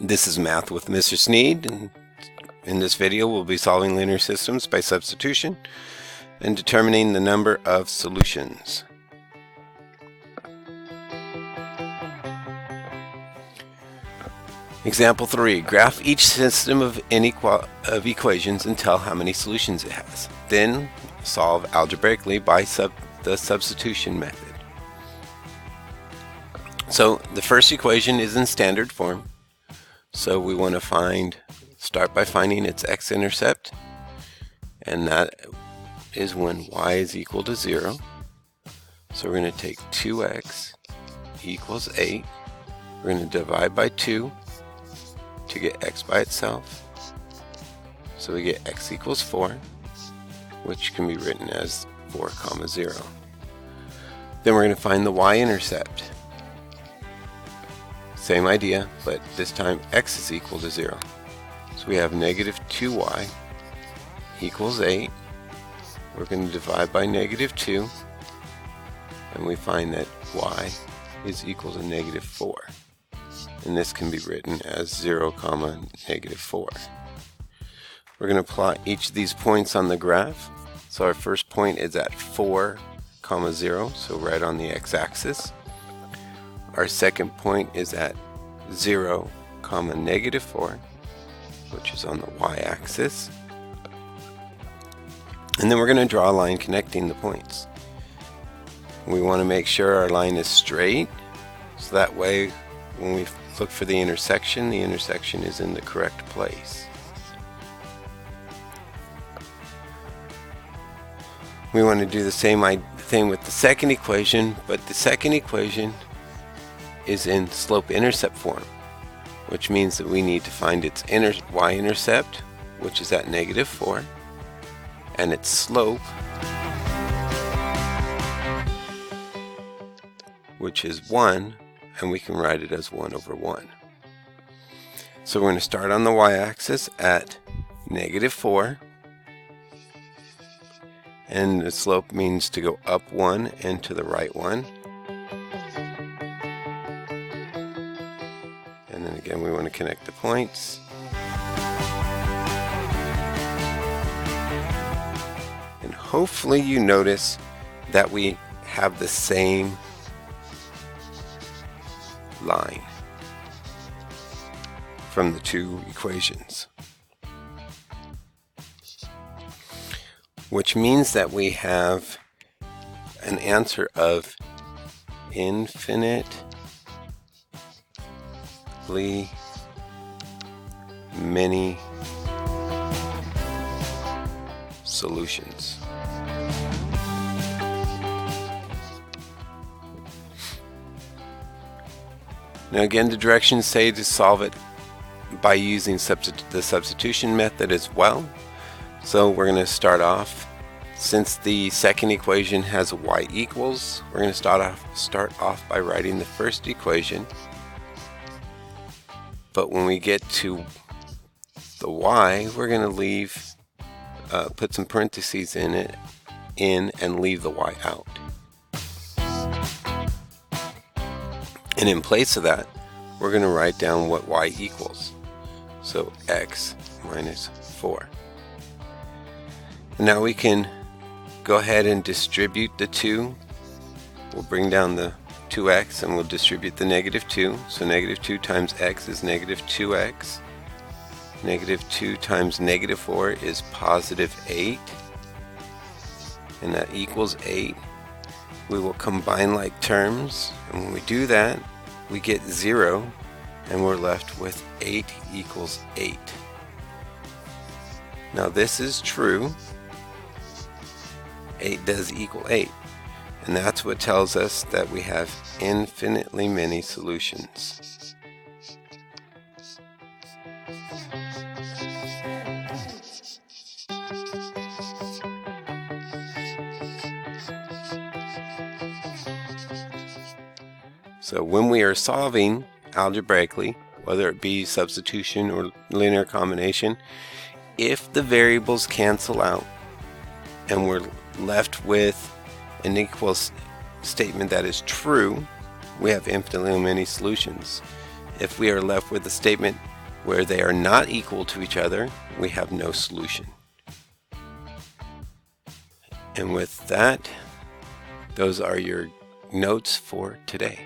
This is Math with Mr. Sneed, and in this video we'll be solving linear systems by substitution and determining the number of solutions. Example 3. Graph each system of equations and tell how many solutions it has. Then solve algebraically by the substitution method. So the first equation is in standard form. So we want to start by finding its x-intercept, and that is when y is equal to 0. So we're going to take 2x equals 8. We're going to divide by 2 to get x by itself. So we get x equals 4, which can be written as 4, 0. Then we're going to find the y-intercept. Same idea, but this time x is equal to 0. So we have negative 2y equals 8. We're going to divide by negative 2, and we find that y is equal to negative 4. And this can be written as 0, negative 4. We're going to plot each of these points on the graph. So our first point is at 4, 0, so right on the x-axis. Our second point is at 0, negative 4, which is on the y-axis. And then we're going to draw a line connecting the points. We want to make sure our line is straight, so that way when we look for the intersection is in the correct place. We want to do the same thing with the second equation, but the second equation is in slope-intercept form, which means that we need to find its y-intercept, which is at negative 4, and its slope, which is 1, and we can write it as 1 over 1. So we're going to start on the y-axis at negative 4, and the slope means to go up 1 and to the right 1. And then again we want to connect the points. And hopefully you notice that we have the same line from the two equations, which means that we have an answer of infinitely many solutions. Now again, the directions say to solve it by using the substitution method as well. So we're going to start off, since the second equation has a y equals, we're going to start off by writing the first equation. But when we get to the y, we're going to put some parentheses in and leave the y out. And in place of that, we're going to write down what y equals. So x minus 4. And now we can go ahead and distribute the 2. We'll bring down the 2x and we'll distribute the negative 2. So negative 2 times x is negative 2x. Negative 2 times negative 4 is positive 8. And that equals 8. We will combine like terms, and when we do that, we get 0, and we're left with 8 equals 8. Now this is true. 8 does equal 8, and that's what tells us that we have infinitely many solutions. So when we are solving algebraically, whether it be substitution or linear combination, if the variables cancel out and we're left with an equal statement that is true, we have infinitely many solutions. if we are left with a statement where they are not equal to each other, we have no solution. And with that, those are your notes for today.